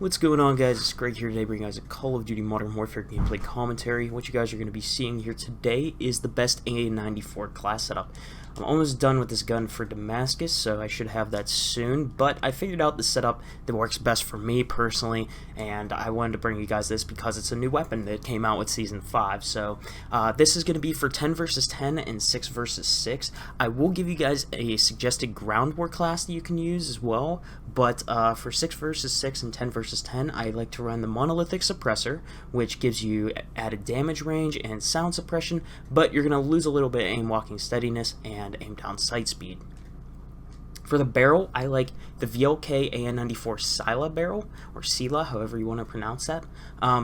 What's going on, guys? It's Greg here today, bringing you guys a Call of Duty Modern Warfare gameplay commentary. What you guys are going to be seeing here today is the best AN-94 class setup. I'm almost done with this gun for Damascus, so I should have that soon, but I figured out the setup that works best for me personally, and I wanted to bring you guys this because it's a new weapon that came out with Season 5. So this is going to be for 10 versus 10 and 6 versus 6. I will give you guys a suggested ground war class that you can use as well, but for 6 versus 6 and 10 versus 10, I like to run the monolithic suppressor, which gives you added damage range and sound suppression, but you're going to lose a little bit of aim walking steadiness and aim down sight speed. For the barrel, I like the VLK AN-94 Sila barrel, or Sila, however you want to pronounce that.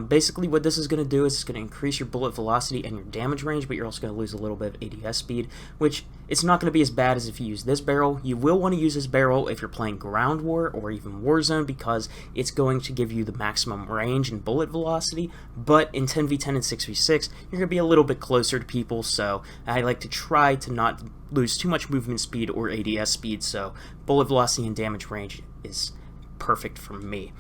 Basically what this is going to do is it's going to increase your bullet velocity and your damage range, but you're also going to lose a little bit of ADS speed, which it's not going to be as bad as if you use this barrel. You will want to use this barrel if you're playing Ground War or even Warzone, because it's going to give you the maximum range and bullet velocity, but in 10v10 and 6v6, you're going to be a little bit closer to people, so I like to try to not lose too much movement speed or ADS speed, so bullet velocity and damage range is perfect for me.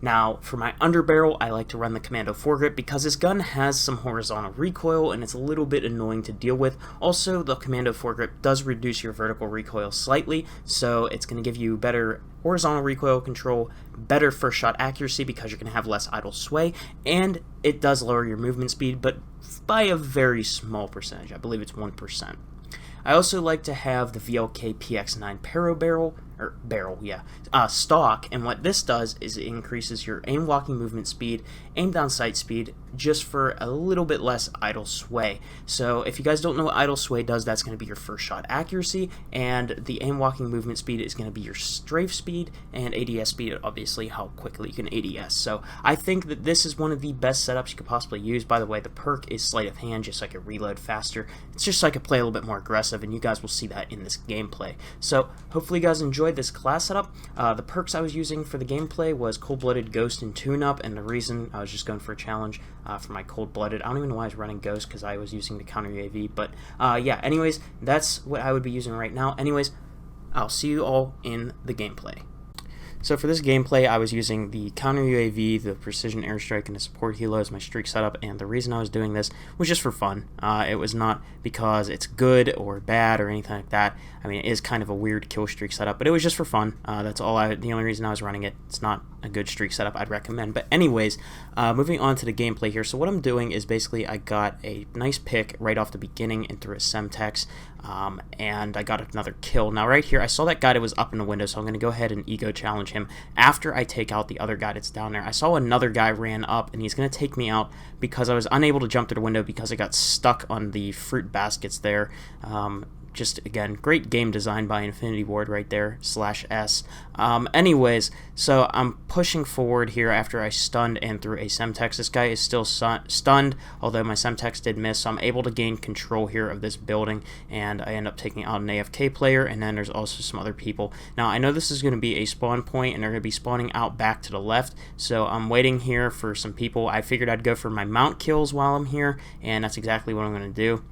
Now, for my underbarrel, I like to run the Commando foregrip because this gun has some horizontal recoil and it's a little bit annoying to deal with. Also, the Commando foregrip does reduce your vertical recoil slightly, so it's going to give you better horizontal recoil control, better first shot accuracy because you're going to have less idle sway, and it does lower your movement speed, but by a very small percentage. I believe it's 1%. I also like to have the VLK PX9 Paro stock, and what this does is it increases your aim walking movement speed, aim down sight speed, just for a little bit less idle sway. So if you guys don't know what idle sway does, that's going to be your first shot accuracy, and the aim walking movement speed is going to be your strafe speed, and ADS speed, obviously how quickly you can ADS. So I think that this is one of the best setups you could possibly use. By the way, the perk is sleight of hand, just so I can reload faster. It's just so I can play a little bit more aggressive, and you guys will see that in this gameplay. So hopefully you guys enjoyed this class setup. The perks I was using for the gameplay was Cold-Blooded, Ghost, and Tune-Up, and the reason I was just going for a challenge for my Cold-Blooded. I don't even know why I was running Ghost, because I was using the counter UAV, but yeah, anyways, that's what I would be using right now. Anyways, I'll see you all in the gameplay. So for this gameplay, I was using the counter UAV, the precision airstrike, and the support helo as my streak setup, and the reason I was doing this was just for fun. It was not because it's good or bad or anything like that. I mean, it is kind of a weird kill streak setup, but it was just for fun. That's the only reason I was running it. It's not a good streak setup I'd recommend. But anyways, moving on to the gameplay here. So what I'm doing is basically I got a nice pick right off the beginning and through a Semtex, and I got another kill. Now right here, I saw that guy that was up in the window, so I'm going to go ahead and ego challenge him after I take out the other guy that's down there. I saw another guy ran up, and he's going to take me out because I was unable to jump through the window because I got stuck on the fruit baskets there. Just, again, great game design by Infinity Ward right there, /S. Anyways, so I'm pushing forward here after I stunned and threw a Semtex. This guy is still stunned, although my Semtex did miss, so I'm able to gain control here of this building, and I end up taking out an AFK player, and then there's also some other people. Now, I know this is going to be a spawn point, and they're going to be spawning out back to the left, so I'm waiting here for some people. I figured I'd go for my mount kills while I'm here, and that's exactly what I'm going to do.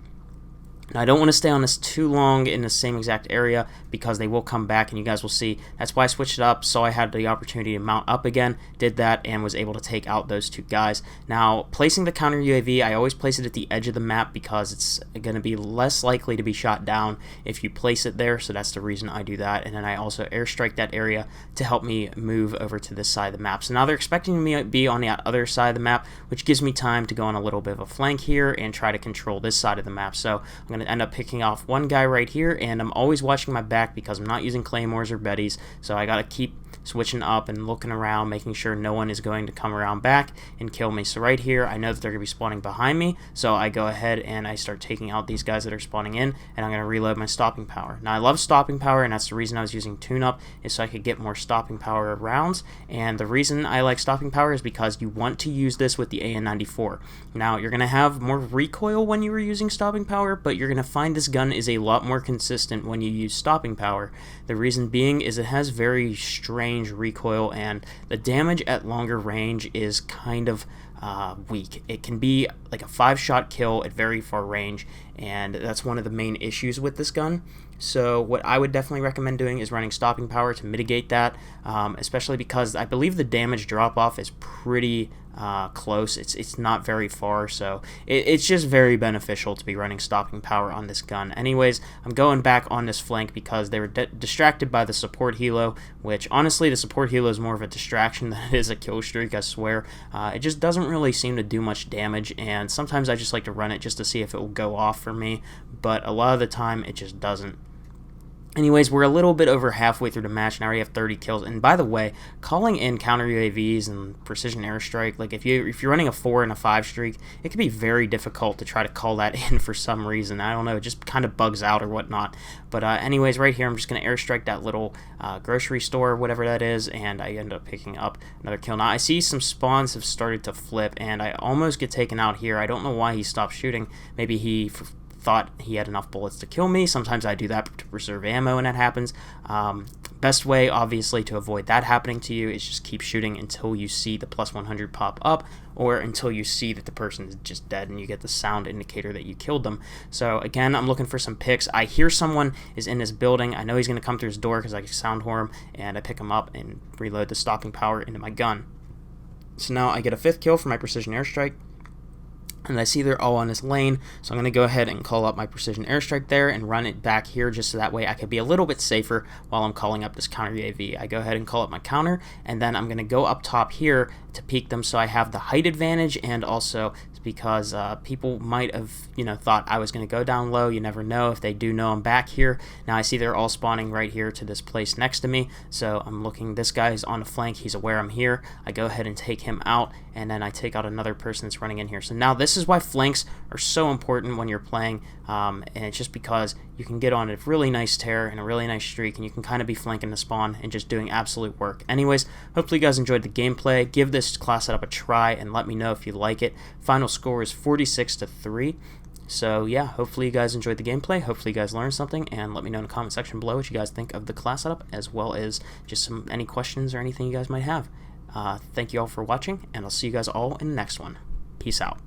Now, I don't want to stay on this too long in the same exact area because they will come back, and you guys will see. That's why I switched it up, so I had the opportunity to mount up again, did that, and was able to take out those two guys. Now, placing the counter UAV, I always place it at the edge of the map because it's going to be less likely to be shot down if you place it there, so that's the reason I do that. And then I also airstrike that area to help me move over to this side of the map. So now they're expecting me to be on the other side of the map, which gives me time to go on a little bit of a flank here and try to control this side of the map. So I'm going to end up picking off one guy right here, and I'm always watching my back because I'm not using claymores or betties, so I gotta keep switching up and looking around, making sure no one is going to come around back and kill me. So right here, I know that they're gonna be spawning behind me, so I go ahead and I start taking out these guys that are spawning in, and I'm gonna reload my stopping power. Now, I love stopping power, and that's the reason I was using tune-up, is so I could get more stopping power rounds. And the reason I like stopping power is because you want to use this with the AN-94. Now, you're gonna have more recoil when you were using stopping power, but you're gonna find this gun is a lot more consistent when you use stopping power. The reason being is it has very strange range recoil, and the damage at longer range is kind of weak. It can be like a 5-shot kill at very far range, and that's one of the main issues with this gun. So what I would definitely recommend doing is running stopping power to mitigate that, especially because I believe the damage drop off is pretty close. It's not very far, so it's just very beneficial to be running stopping power on this gun. Anyways, I'm going back on this flank because they were distracted by the support helo, which honestly the support helo is more of a distraction than it is a kill streak, I swear. It just doesn't really seem to do much damage, and sometimes I just like to run it just to see if it will go off for me, but a lot of the time it just doesn't. Anyways, we're a little bit over halfway through the match, and I already have 30 kills. And by the way, calling in counter UAVs and precision airstrike, like if you're running a 4 and a 5 streak, it can be very difficult to try to call that in for some reason. I don't know, it just kind of bugs out or whatnot. But anyways, right here, I'm just going to airstrike that little grocery store, whatever that is, and I end up picking up another kill. Now, I see some spawns have started to flip, and I almost get taken out here. I don't know why he stopped shooting. Maybe he thought he had enough bullets to kill me. Sometimes I do that to preserve ammo when that happens. Best way, obviously, to avoid that happening to you is just keep shooting until you see the +100 pop up, or until you see that the person is just dead and you get the sound indicator that you killed them. So again, I'm looking for some picks. I hear someone is in this building. I know he's going to come through his door because I can sound whore him, and I pick him up and reload the stopping power into my gun. So now I get a 5th kill for my precision airstrike. And I see they're all on this lane, so I'm going to go ahead and call up my precision airstrike there and run it back here just so that way I could be a little bit safer while I'm calling up this counter UAV. I go ahead and call up my counter, and then I'm going to go up top here to peek them so I have the height advantage, and also because people might have, thought I was going to go down low. You never know if they do know I'm back here. Now I see they're all spawning right here to this place next to me, so I'm looking. This guy is on the flank. He's aware I'm here. I go ahead and take him out, and then I take out another person that's running in here. So now this is why flanks are so important when you're playing, and it's just because you can get on a really nice tear and a really nice streak, and you can kind of be flanking the spawn and just doing absolute work. Anyways, hopefully you guys enjoyed the gameplay. Give this class setup a try and let me know if you like it. Final score is 46-3. So yeah, hopefully you guys enjoyed the gameplay. Hopefully you guys learned something, and let me know in the comment section below what you guys think of the class setup, as well as just any questions or anything you guys might have. Thank you all for watching, and I'll see you guys all in the next one. Peace out.